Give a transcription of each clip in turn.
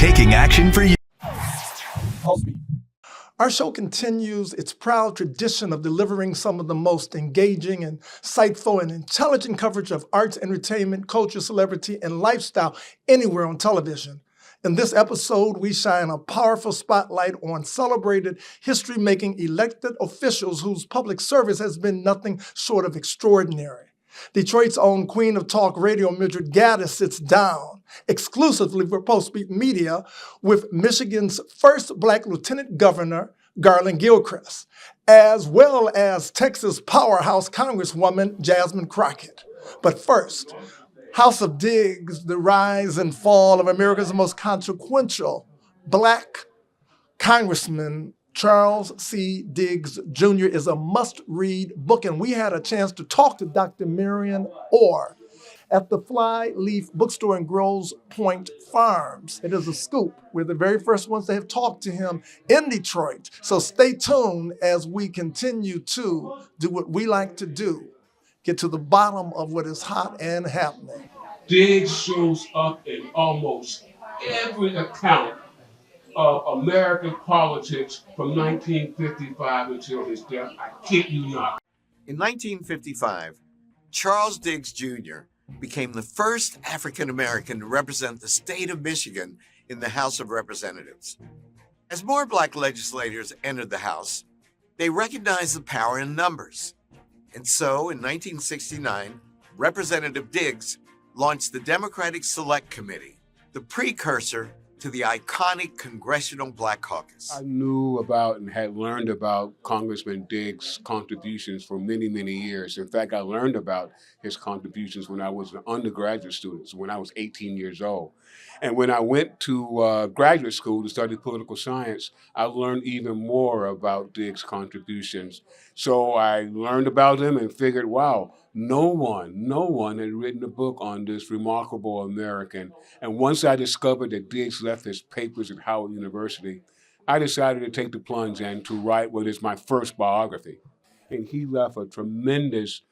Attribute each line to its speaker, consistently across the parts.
Speaker 1: taking action for you.
Speaker 2: Our show continues its proud tradition of delivering some of the most engaging, insightful, and intelligent coverage of arts, entertainment, culture, celebrity, and lifestyle anywhere on television. In this episode, we shine a powerful spotlight on celebrated history-making elected officials whose public service has been nothing short of extraordinary. Detroit's own queen of talk radio, Mildred Gaddis, sits down exclusively for Pulsebeat Media with Michigan's first Black Lieutenant Governor, Garlin Gilchrist, as well as Texas powerhouse Congresswoman Jasmine Crockett. But first, House of Diggs, The Rise and Fall of America's Most Consequential Black Congressman Charles C. Diggs Jr. is a must-read book, and we had a chance to talk to Dr. Marion Orr at the Flyleaf Bookstore in Grosse Pointe Farms. It is a scoop. We're the very first ones to have talked to him in Detroit. So stay tuned as we continue to do what we like to do, get to the bottom of what is hot and happening.
Speaker 3: Diggs shows up in almost every account of American politics from 1955 until his death. I kid you not.
Speaker 4: In 1955, Charles Diggs Jr. became the first African American to represent the state of Michigan in the House of Representatives. As more Black legislators entered the House, they recognized the power in numbers. And so, in 1969, Representative Diggs launched the Democratic Select Committee, the precursor to the iconic Congressional Black Caucus.
Speaker 3: I knew about and had learned about Congressman Diggs' contributions for many, many years. In fact, I learned about his contributions when I was an undergraduate student, so when I was 18 years old. And when I went to graduate school to study political science, I learned even more about Diggs' contributions. So I learned about him and figured, wow, no one had written a book on this remarkable American. And once I discovered that Diggs left his papers at Howard University, I decided to take the plunge and to write what is my first biography. And he left a tremendous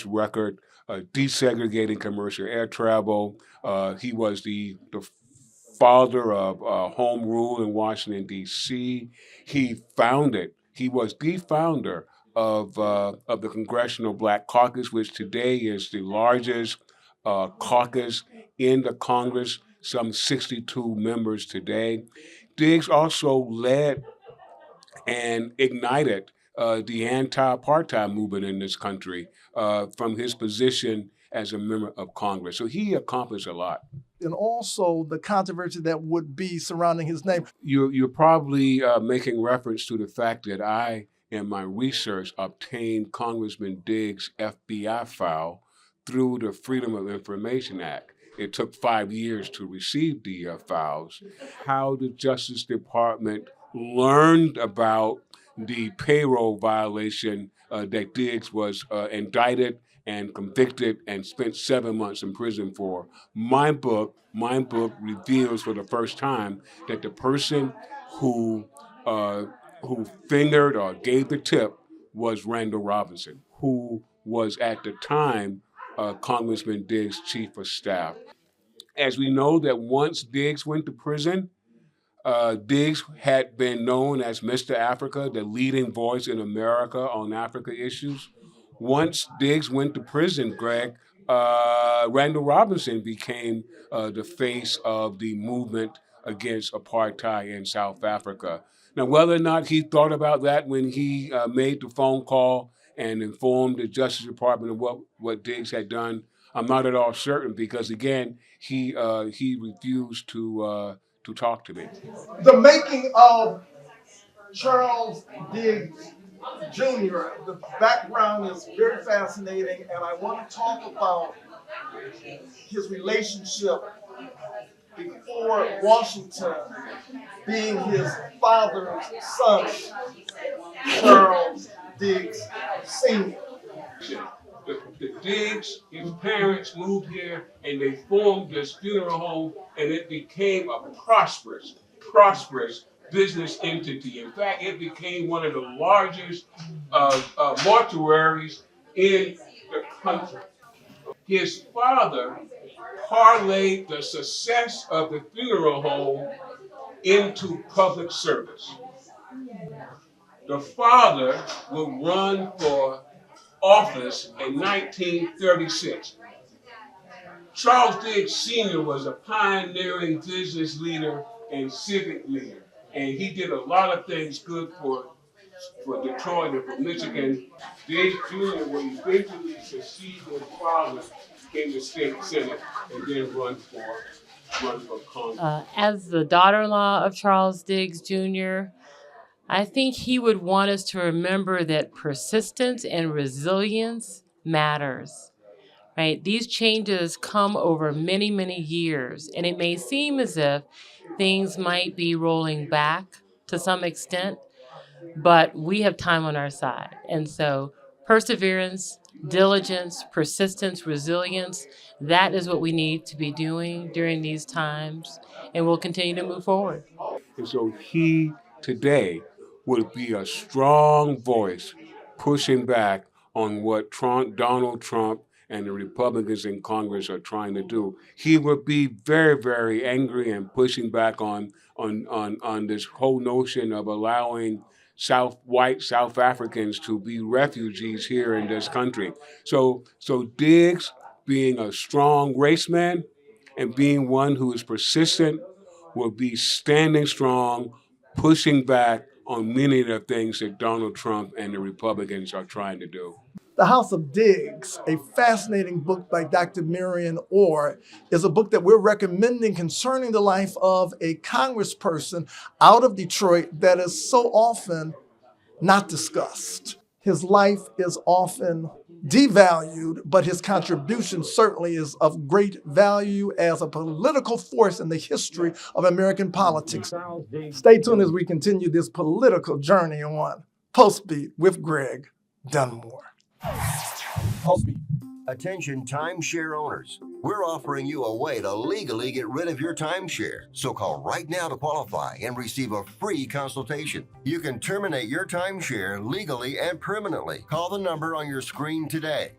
Speaker 3: record, desegregating commercial air travel. He was the father of home rule in Washington, D.C. He was the founder of the Congressional Black Caucus, which today is the largest caucus in the Congress, some 62 members today. Diggs also led and ignited the anti-apartheid movement in this country from his position as a member of Congress. So he accomplished a lot.
Speaker 2: And also the controversy that would be surrounding his name.
Speaker 3: You're probably making reference to the fact that I, in my research, obtained Congressman Diggs' FBI file through the Freedom of Information Act. It took 5 years to receive the files. How the Justice Department learned about the payroll violation that Diggs was indicted and convicted and spent 7 months in prison for. My book reveals for the first time that the person who fingered or gave the tip was Randall Robinson, who was at the time Congressman Diggs' chief of staff. As we know that once Diggs went to prison, Diggs had been known as Mr. Africa, the leading voice in America on Africa issues. Once Diggs went to prison, Greg, Randall Robinson became the face of the movement against apartheid in South Africa. Now, whether or not he thought about that when he made the phone call and informed the Justice Department of what Diggs had done, I'm not at all certain because, again, he refused to talk to me.
Speaker 2: The making of Charles Diggs Jr., the background is very fascinating, and I want to talk about his relationship before Washington being his father's son, Charles Diggs Sr.
Speaker 3: The Diggs, his parents moved here and they formed this funeral home, and it became a prosperous business entity. In fact, it became one of the largest mortuaries in the country. His father parlayed the success of the funeral home into public service. The father would run for office in 1936. Charles Diggs Sr. was a pioneering business leader and civic leader, and he did a lot of things good for Detroit and for Michigan. Diggs Jr. would eventually succeed his father in the state senate and then run for Congress.
Speaker 1: As the daughter-in-law of Charles Diggs Jr., I think he would want us to remember that persistence and resilience matters, right? These changes come over many, many years, and it may seem as if things might be rolling back to some extent, but we have time on our side. And so perseverance, diligence, persistence, resilience, that is what we need to be doing during these times, and we'll continue to move forward.
Speaker 3: And so he today would be a strong voice pushing back on what Donald Trump and the Republicans in Congress are trying to do. He would be very, very angry and pushing back on this whole notion of allowing white South Africans to be refugees here in this country. So Diggs, being a strong race man and being one who is persistent, will be standing strong, pushing back on many of the things that Donald Trump and the Republicans are trying to do.
Speaker 2: The House of Diggs, a fascinating book by Dr. Marion Orr, is a book that we're recommending concerning the life of a congressperson out of Detroit that is so often not discussed. His life is often devalued, but his contribution certainly is of great value as a political force in the history of American politics. Stay tuned as we continue this political journey on Pulsebeat with Greg Dunmore.
Speaker 5: Pulsebeat. Attention timeshare owners. We're offering you a way to legally get rid of your timeshare. So call right now to qualify and receive a free consultation. You can terminate your timeshare legally and permanently. Call the number on your screen today.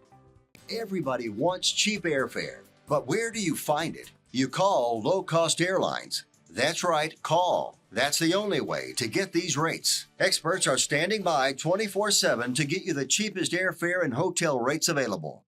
Speaker 5: Everybody wants cheap airfare, but where do you find it? You call low-cost airlines. That's right, call. That's the only way to get these rates. Experts are standing by 24/7 to get you the cheapest airfare and hotel rates available.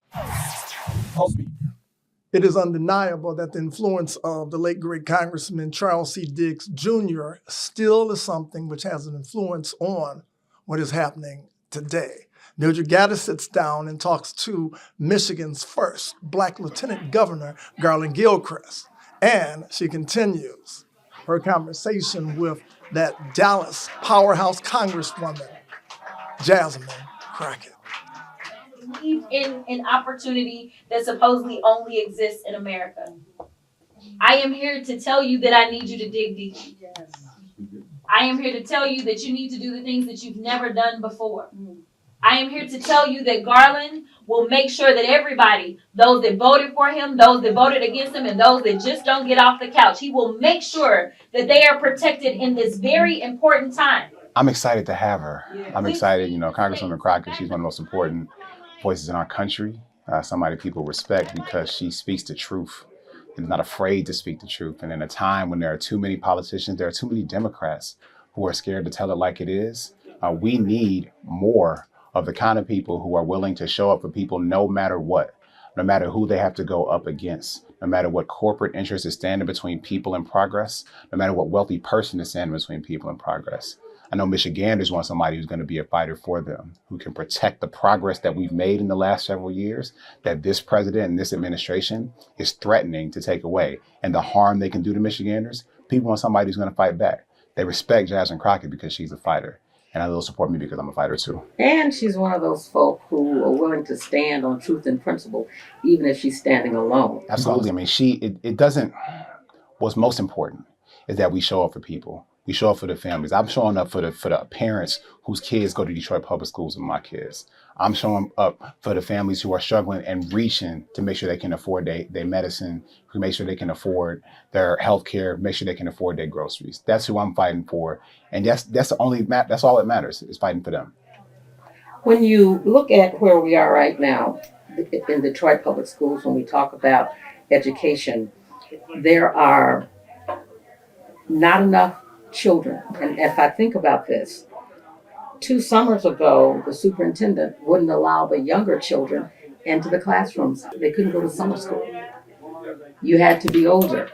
Speaker 2: It is undeniable that the influence of the late great Congressman Charles C. Diggs Jr. still is something which has an influence on what is happening today. Mildred Gaddis sits down and talks to Michigan's first Black Lieutenant Governor, Garlin Gilchrist, and she continues her conversation with that Dallas powerhouse Congresswoman, Jasmine Crockett.
Speaker 6: Believe in an opportunity that supposedly only exists in America. I am here to tell you that I need you to dig deep. I am here to tell you that you need to do the things that you've never done before. I am here to tell you that Garlin will make sure that everybody, those that voted for him, those that voted against him, and those that just don't get off the couch, he will make sure that they are protected in this very important time.
Speaker 7: I'm excited to have her. I'm excited, Congresswoman Crockett, she's one of the most important voices in our country, somebody people respect because she speaks the truth and is not afraid to speak the truth. And in a time when there are too many politicians, there are too many Democrats who are scared to tell it like it is, we need more of the kind of people who are willing to show up for people no matter what, no matter who they have to go up against, no matter what corporate interest is standing between people and progress, no matter what wealthy person is standing between people and progress. I know Michiganders want somebody who's going to be a fighter for them, who can protect the progress that we've made in the last several years, that this president and this administration is threatening to take away. And the harm they can do to Michiganders, people want somebody who's going to fight back. They respect Jasmine Crockett because she's a fighter. And they'll support me because I'm a fighter too.
Speaker 8: And she's one of those folk who are willing to stand on truth and principle, even if she's standing alone.
Speaker 7: Absolutely. I mean, it doesn't, what's most important is that we show up for people. We show up for the families. I'm showing up for the parents whose kids go to Detroit public schools with my kids. I'm showing up for the families who are struggling and reaching to make sure they can afford their medicine, to make sure they can afford their health care, make sure they can afford their groceries. That's who I'm fighting for. And that's all that matters, is fighting for them.
Speaker 8: When you look at where we are right now in Detroit public schools, when we talk about education, there are not enough children. And if I think about this, 2 summers ago, the superintendent wouldn't allow the younger children into the classrooms. They couldn't go to summer school. You had to be older.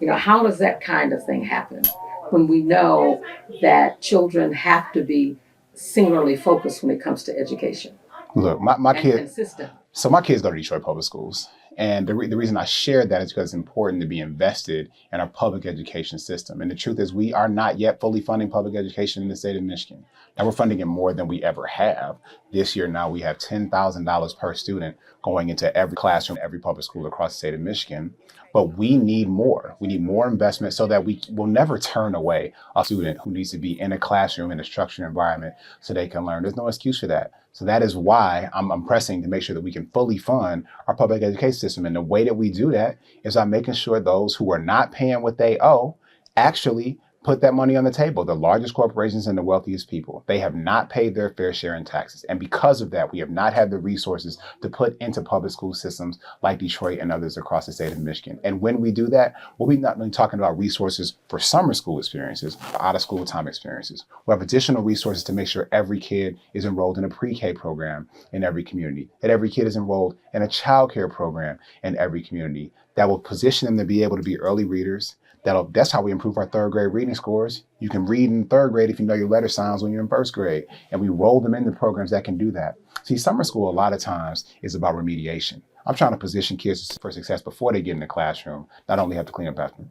Speaker 8: How does that kind of thing happen when we know that children have to be singularly focused when it comes to education?
Speaker 7: Look, my
Speaker 8: and
Speaker 7: kid,
Speaker 8: consistent.
Speaker 7: so my kids go to Detroit Public Schools. And the reason I shared that is because it's important to be invested in our public education system. And the truth is we are not yet fully funding public education in the state of Michigan. Now we're funding it more than we ever have. This year now we have $10,000 per student going into every classroom, every public school across the state of Michigan. But we need more. We need more investment so that we will never turn away a student who needs to be in a classroom in a structured environment so they can learn. There's no excuse for that. So that is why I'm pressing to make sure that we can fully fund our public education system. And the way that we do that is by making sure those who are not paying what they owe actually put that money on the table. The largest corporations and the wealthiest people, they have not paid their fair share in taxes. And because of that, we have not had the resources to put into public school systems like Detroit and others across the state of Michigan. And when we do that, we'll be not only talking about resources for summer school experiences, out of school time experiences. We'll have additional resources to make sure every kid is enrolled in a pre-K program in every community, that every kid is enrolled in a childcare program in every community that will position them to be able to be early readers. That's how we improve our 3rd grade reading scores. You can read in 3rd grade if you know your letter sounds when you're in 1st grade. And we roll them into programs that can do that. See, summer school a lot of times is about remediation. I'm trying to position kids for success before they get in the classroom, not only have to clean up after.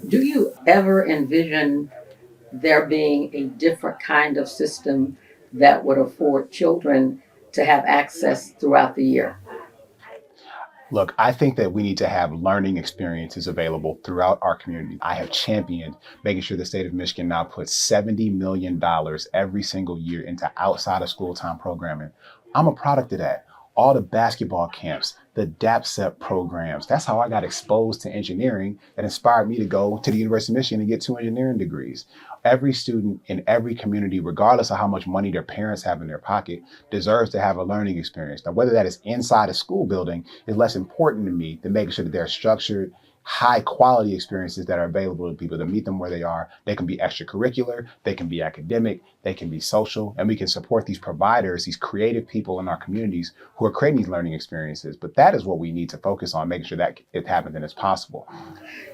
Speaker 8: Do you ever envision there being a different kind of system that would afford children to have access throughout the year?
Speaker 7: Look, I think that we need to have learning experiences available throughout our community. I have championed making sure the state of Michigan now puts $70 million every single year into outside of school time programming. I'm a product of that. All the basketball camps, the DAPSEP programs. That's how I got exposed to engineering that inspired me to go to the University of Michigan and get 2 engineering degrees. Every student in every community, regardless of how much money their parents have in their pocket, deserves to have a learning experience. Now, whether that is inside a school building is less important to me than making sure that they're structured, high quality experiences that are available to people to meet them where they are. They can be extracurricular, they can be academic, they can be social, and we can support these providers, these creative people in our communities who are creating these learning experiences. But that is what we need to focus on, making sure that it happens and it's possible.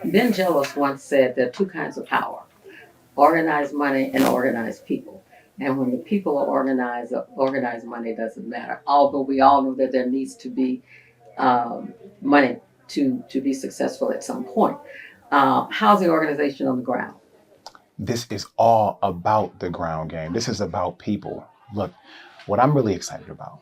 Speaker 8: Ben Jealous once said there are 2 kinds of power: organized money and organized people. And when the people are organized money doesn't matter. Although we all know that there needs to be money to be successful at some point. How's the organization on the ground?
Speaker 7: This is all about the ground game. This is about people. Look, what I'm really excited about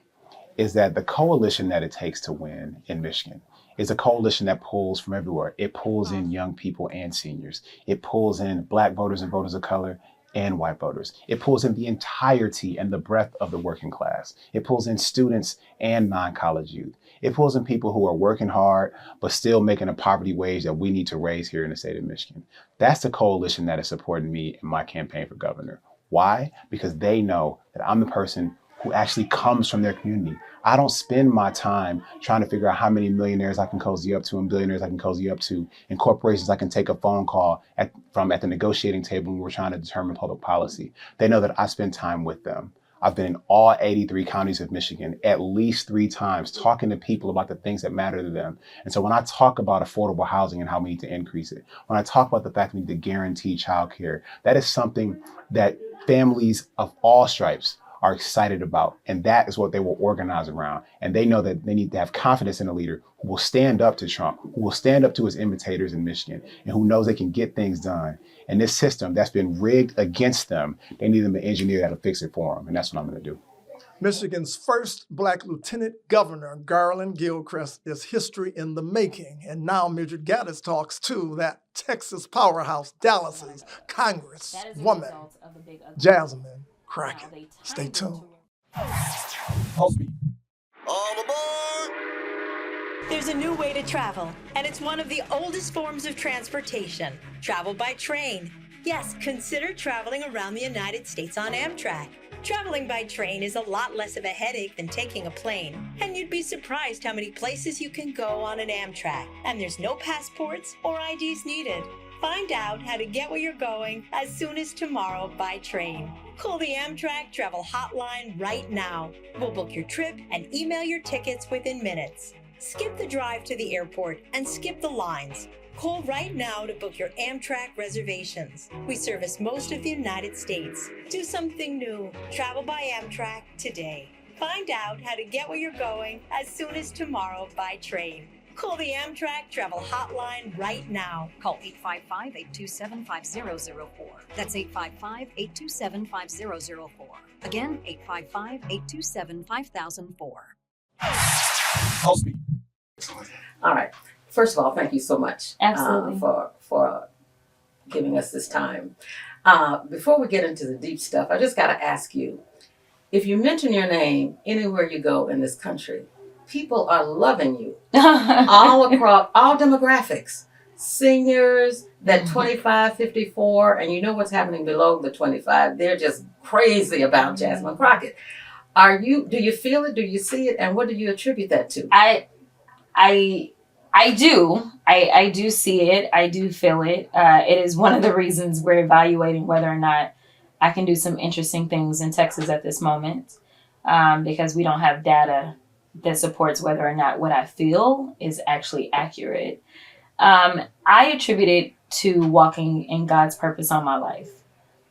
Speaker 7: is that the coalition that it takes to win in Michigan is a coalition that pulls from everywhere. It pulls in young people and seniors. It pulls in Black voters and voters of color and white voters. It pulls in the entirety and the breadth of the working class. It pulls in students and non-college youth. It pulls in people who are working hard, but still making a poverty wage that we need to raise here in the state of Michigan. That's the coalition that is supporting me in my campaign for governor. Why? Because they know that I'm the person who actually comes from their community. I don't spend my time trying to figure out how many millionaires I can cozy up to and billionaires I can cozy up to, and corporations I can take a phone call from at the negotiating table when we're trying to determine public policy. They know that I spend time with them. I've been in all 83 counties of Michigan at least 3 times talking to people about the things that matter to them. And so when I talk about affordable housing and how we need to increase it, when I talk about the fact we need to guarantee childcare, that is something that families of all stripes are excited about. And that is what they will organize around. And they know that they need to have confidence in a leader who will stand up to Trump, who will stand up to his imitators in Michigan, and who knows they can get things done. And this system that's been rigged against them, they need them to engineer that'll fix it for them. And that's what I'm going to do.
Speaker 2: Michigan's first Black lieutenant governor, Garlin Gilchrist, is history in the making. And now Mildred Gaddis talks to that Texas powerhouse, Dallas's Congresswoman Jasmine Crockett. Stay tuned.
Speaker 5: Pulsebeat. All aboard!
Speaker 9: There's a new way to travel, and it's one of the oldest forms of transportation, travel by train. Yes, consider traveling around the United States on Amtrak. Traveling by train is a lot less of a headache than taking a plane, and you'd be surprised how many places you can go on an Amtrak, and there's no passports or IDs needed. Find out how to get where you're going as soon as tomorrow by train. Call the Amtrak Travel Hotline right now. We'll book your trip and email your tickets within minutes. Skip the drive to the airport and skip the lines. Call right now to book your Amtrak reservations. We service most of the United States. Do something new. Travel by Amtrak today. Find out how to get where you're going as soon as tomorrow by train. Call the Amtrak Travel Hotline right now.
Speaker 10: Call 855-827-5004. That's 855-827-5004. Again, 855-827-5004.
Speaker 2: Pulsebeat.
Speaker 8: All right. First of all, thank you so much
Speaker 6: Absolutely.
Speaker 8: For giving us this time. Before we get into the deep stuff, I just got to ask you, if you mention your name anywhere you go in this country, people are loving you all across, all demographics, seniors, that 25, 54, and you know what's happening below the 25. They're just crazy about Jasmine Crockett. Do you feel it? Do you see it? And what do you attribute that to?
Speaker 6: I do. I do see it. I do feel it. It is one of the reasons we're evaluating whether or not I can do some interesting things in Texas at this moment, because we don't have data that supports whether or not what I feel is actually accurate. I attribute it to walking in God's purpose on my life.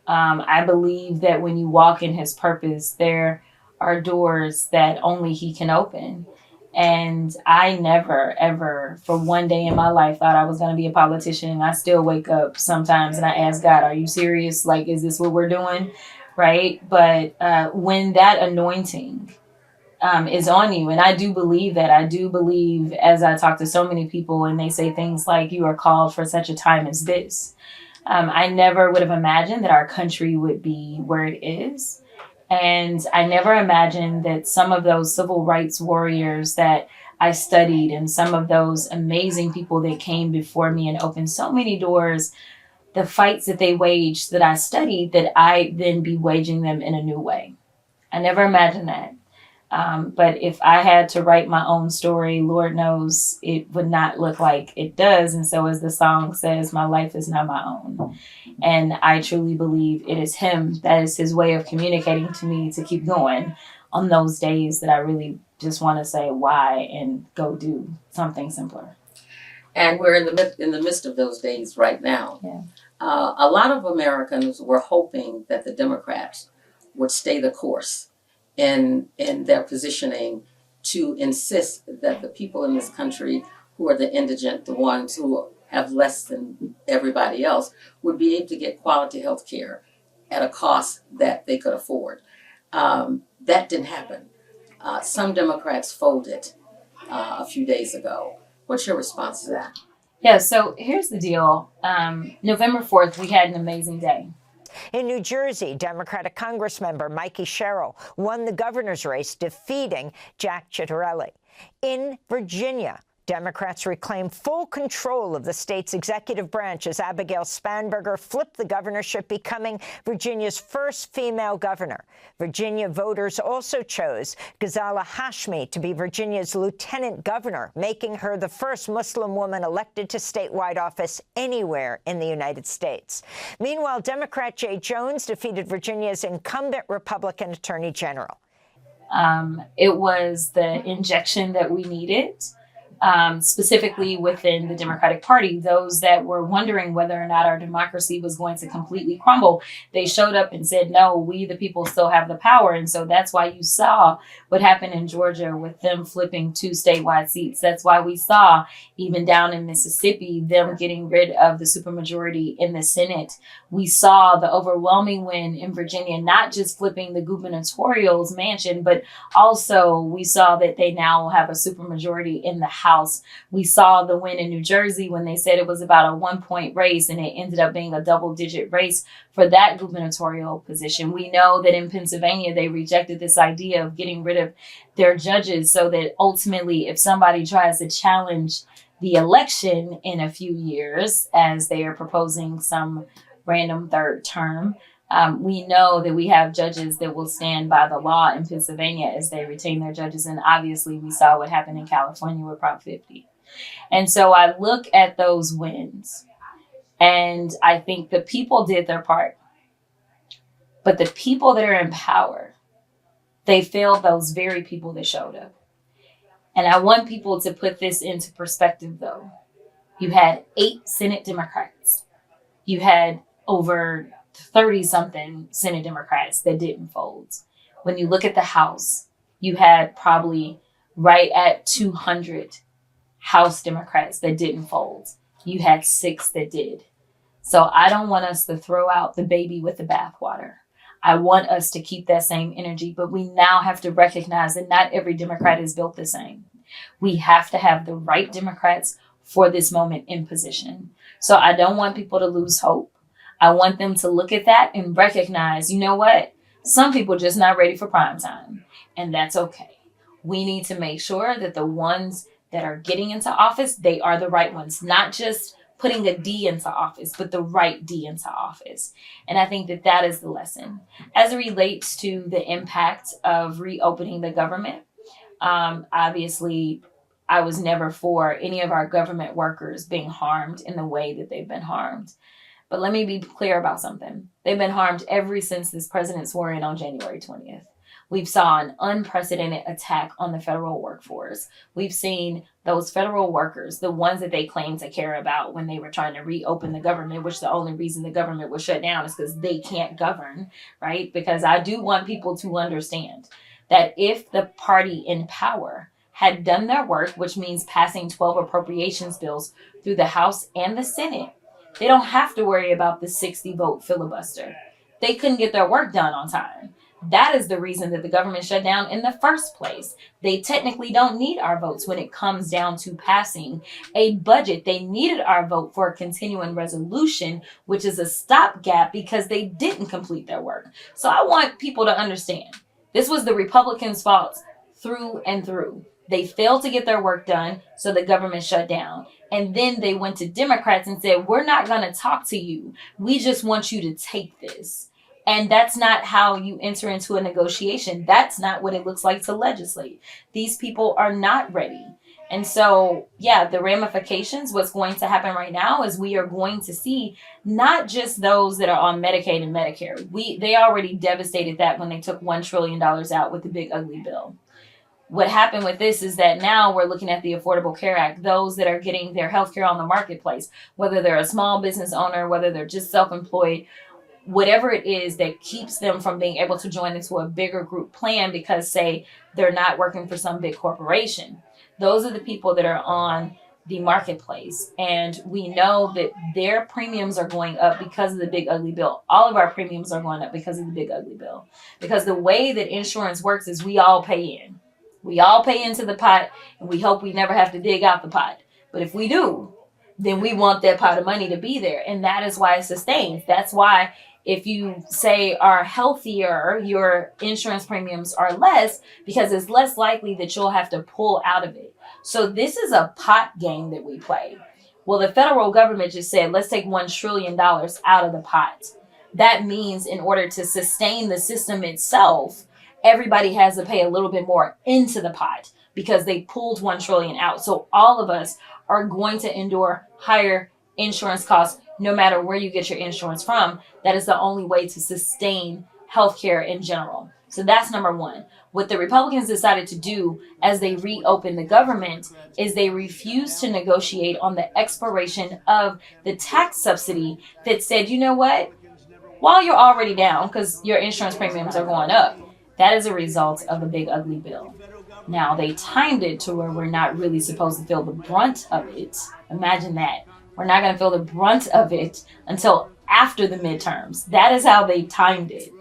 Speaker 6: I believe that when you walk in his purpose, there are doors that only he can open. And I never, ever, for one day in my life, thought I was going to be a politician. I still wake up sometimes and I ask God, are you serious? Like, is this what we're doing? Right? But when that anointing is on you, and I do believe that, I do believe, as I talk to so many people and they say things like, you are called for such a time as this. I never would have imagined that our country would be where it is. And I never imagined that some of those civil rights warriors that I studied and some of those amazing people that came before me and opened so many doors, the fights that they waged that I studied, that I then be waging them in a new way. I never imagined that. But if I had to write my own story, Lord knows it would not look like it does. And so as the song says, my life is not my own. And I truly believe it is him. That is his way of communicating to me to keep going on those days that I really just want to say why and go do something simpler.
Speaker 8: And we're in the midst of those days right now.
Speaker 6: Yeah.
Speaker 8: A lot of Americans were hoping that the Democrats would stay the course in their positioning to insist that the people in this country who are the indigent, the ones who have less than everybody else, would be able to get quality health care at a cost that they could afford. That didn't happen. Some Democrats folded a few days ago. What's your response to that?
Speaker 6: Yeah, so here's the deal. November 4th, we had an amazing day.
Speaker 11: In New Jersey, Democratic Congressmember Mikey Sherrill won the governor's race, defeating Jack Ciattarelli. In Virginia, Democrats reclaimed full control of the state's executive branch as Abigail Spanberger flipped the governorship, becoming Virginia's first female governor. Virginia voters also chose Ghazala Hashmi to be Virginia's lieutenant governor, making her the first Muslim woman elected to statewide office anywhere in the United States. Meanwhile, Democrat Jay Jones defeated Virginia's incumbent Republican Attorney General.
Speaker 6: It was the injection that we needed. Specifically within the Democratic Party, those that were wondering whether or not our democracy was going to completely crumble, they showed up and said, no, we the people still have the power. And so that's why you saw what happened in Georgia with them flipping 2 statewide seats. That's why we saw, even down in Mississippi, them getting rid of the supermajority in the Senate. We saw the overwhelming win in Virginia, not just flipping the gubernatorial's mansion, but also we saw that they now have a supermajority in the House. We saw the win in New Jersey when they said it was about a 1-point race, and it ended up being a double-digit race for that gubernatorial position. We know that in Pennsylvania, they rejected this idea of getting rid of their judges so that ultimately, if somebody tries to challenge the election in a few years, as they are proposing some random third term, We know that we have judges that will stand by the law in Pennsylvania as they retain their judges. And obviously we saw what happened in California with Prop 50. And so I look at those wins and I think the people did their part. But the people that are in power, they failed those very people that showed up. And I want people to put this into perspective, though. You had 8 Senate Democrats. You had over 30-something Senate Democrats that didn't fold. When you look at the House, you had probably right at 200 House Democrats that didn't fold. You had 6 that did. So I don't want us to throw out the baby with the bathwater. I want us to keep that same energy, but we now have to recognize that not every Democrat is built the same. We have to have the right Democrats for this moment in position. So I don't want people to lose hope. I want them to look at that and recognize, you know what? Some people are just not ready for prime time, and that's okay. We need to make sure that the ones that are getting into office, they are the right ones, not just putting a D into office, but the right D into office. And I think that that is the lesson. As it relates to the impact of reopening the government, obviously, I was never for any of our government workers being harmed in the way that they've been harmed. But let me be clear about something. They've been harmed ever since this president swore in on January 20th. We've saw an unprecedented attack on the federal workforce. We've seen those federal workers, the ones that they claim to care about when they were trying to reopen the government, which the only reason the government was shut down is because they can't govern, right? Because I do want people to understand that if the party in power had done their work, which means passing 12 appropriations bills through the House and the Senate, they don't have to worry about the 60-vote filibuster. They couldn't get their work done on time. That is the reason that the government shut down in the first place. They technically don't need our votes when it comes down to passing a budget. They needed our vote for a continuing resolution, which is a stopgap because they didn't complete their work. So I want people to understand this was the Republicans' fault through and through. They failed to get their work done, so the government shut down. And then they went to Democrats and said, we're not going to talk to you. We just want you to take this. And that's not how you enter into a negotiation. That's not what it looks like to legislate. These people are not ready. And so, yeah, the ramifications, what's going to happen right now is we are going to see not just those that are on Medicaid and Medicare. They already devastated that when they took $1 trillion out with the big ugly bill. What happened with this is that now we're looking at the Affordable Care Act, those that are getting their health care on the marketplace, whether they're a small business owner, whether they're just self-employed, whatever it is that keeps them from being able to join into a bigger group plan because, say, they're not working for some big corporation. Those are the people that are on the marketplace. And we know that their premiums are going up because of the big ugly bill. All of our premiums are going up because of the big ugly bill. Because the way that insurance works is we all pay in. We all pay into the pot, and we hope we never have to dig out the pot. But if we do, then we want that pot of money to be there. And that is why it sustains. That's why if you say are healthier, your insurance premiums are less because it's less likely that you'll have to pull out of it. So this is a pot game that we play. Well, the federal government just said, let's take $1 trillion out of the pot. That means in order to sustain the system itself, everybody has to pay a little bit more into the pot because they pulled $1 trillion out. So all of us are going to endure higher insurance costs no matter where you get your insurance from. That is the only way to sustain healthcare in general. So that's number one. What the Republicans decided to do as they reopened the government is they refused to negotiate on the expiration of the tax subsidy that said, you know what, while you're already down because your insurance premiums are going up, that is a result of the big ugly bill. Now they timed it to where we're not really supposed to feel the brunt of it. Imagine that. We're not going to feel the brunt of it until after the midterms. That is how they timed it.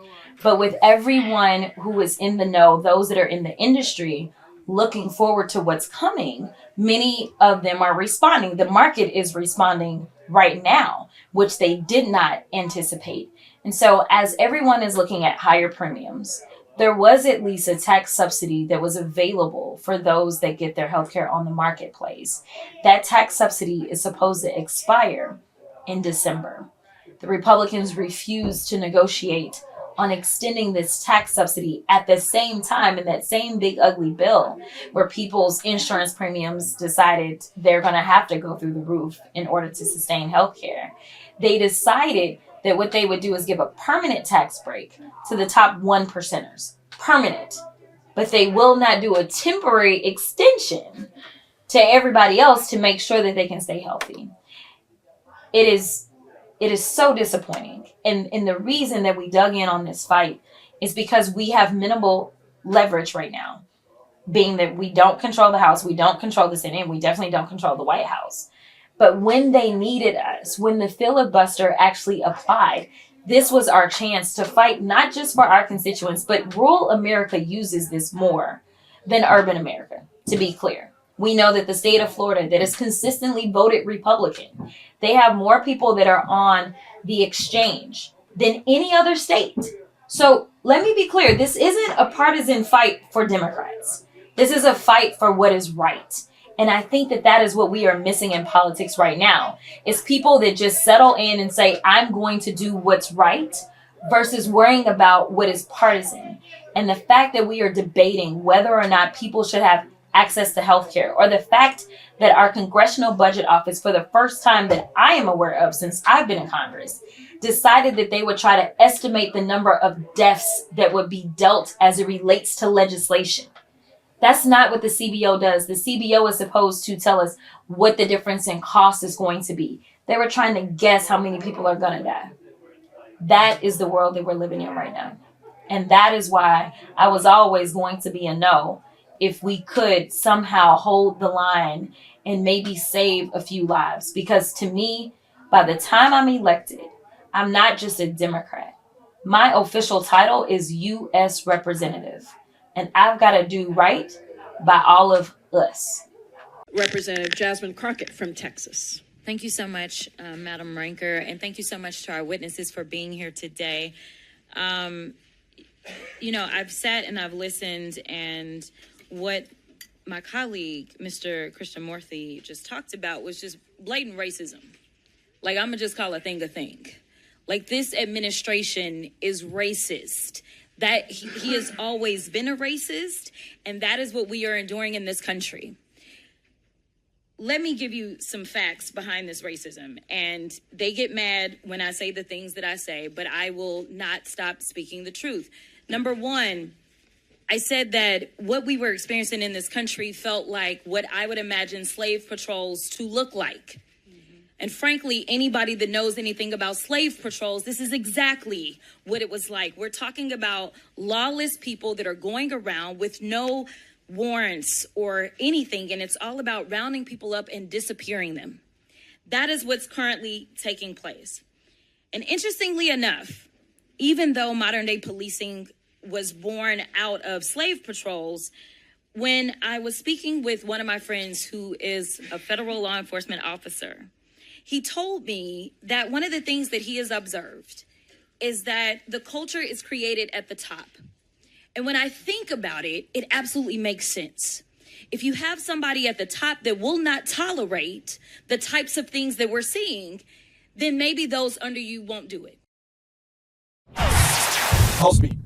Speaker 6: But with everyone who is in the know, those that are in the industry looking forward to what's coming, many of them are responding. The market is responding right now, which they did not anticipate. And so as everyone is looking at higher premiums, there was at least a tax subsidy that was available for those that get their healthcare on the marketplace. That tax subsidy is supposed to expire in December. The the Republicans refused to negotiate on extending this tax subsidy at the same time in that same big ugly bill where people's insurance premiums decided they're going to have to go through the roof in order to sustain health care. They decided that what they would do is give a permanent tax break to the top 1%ers. Permanent. But they will not do a temporary extension to everybody else to make sure that they can stay healthy. It is so disappointing. And the reason that we dug in on this fight is because we have minimal leverage right now, being that we don't control the House, we don't control the Senate, and we definitely don't control the White House. But when they needed us, when the filibuster actually applied, this was our chance to fight not just for our constituents, but rural America uses this more than urban America, to be clear. We know that the state of Florida that has consistently voted Republican, they have more people that are on the exchange than any other state. So let me be clear. This isn't a partisan fight for Democrats. This is a fight for what is right. And I think that that is what we are missing in politics right now, is people that just settle in and say, I'm going to do what's right versus worrying about what is partisan. And the fact that we are debating whether or not people should have access to healthcare, or the fact that our Congressional Budget Office, for the first time that I am aware of since I've been in Congress, decided that they would try to estimate the number of deaths that would be dealt as it relates to legislation. That's not what the CBO does. The CBO is supposed to tell us what the difference in cost is going to be. They were trying to guess how many people are going to die. That is the world that we're living in right now. And that is why I was always going to be a no if we could somehow hold the line and maybe save a few lives. Because to me, by the time I'm elected, I'm not just a Democrat. My official title is U.S. Representative. And I've got to do right by all of us.
Speaker 12: Representative Jasmine Crockett from Texas. Thank you so much, Madam Ranker, and thank you so much to our witnesses for being here today. You know, I've sat and I've listened, and what my colleague, Mr. Krishnamurthy, just talked about was just blatant racism. Like, I'm going to just call a thing a thing. Like, this administration is racist. That he has always been a racist, and that is what we are enduring in this country. Let me give you some facts behind this racism, and they get mad when I say the things that I say, but I will not stop speaking the truth. Number one, I said that what we were experiencing in this country felt like what I would imagine slave patrols to look like. And frankly, anybody that knows anything about slave patrols, this is exactly what it was like. We're talking about lawless people that are going around with no warrants or anything, and it's all about rounding people up and disappearing them. That is what's currently taking place. And interestingly enough, even though modern day policing was born out of slave patrols, when I was speaking with one of my friends who is a federal law enforcement officer, he told me that one of the things that he has observed is that the culture is created at the top. And when I think about it, it absolutely makes sense. If you have somebody at the top that will not tolerate the types of things that we're seeing, then maybe those under you won't do it.
Speaker 13: Pulsebeat.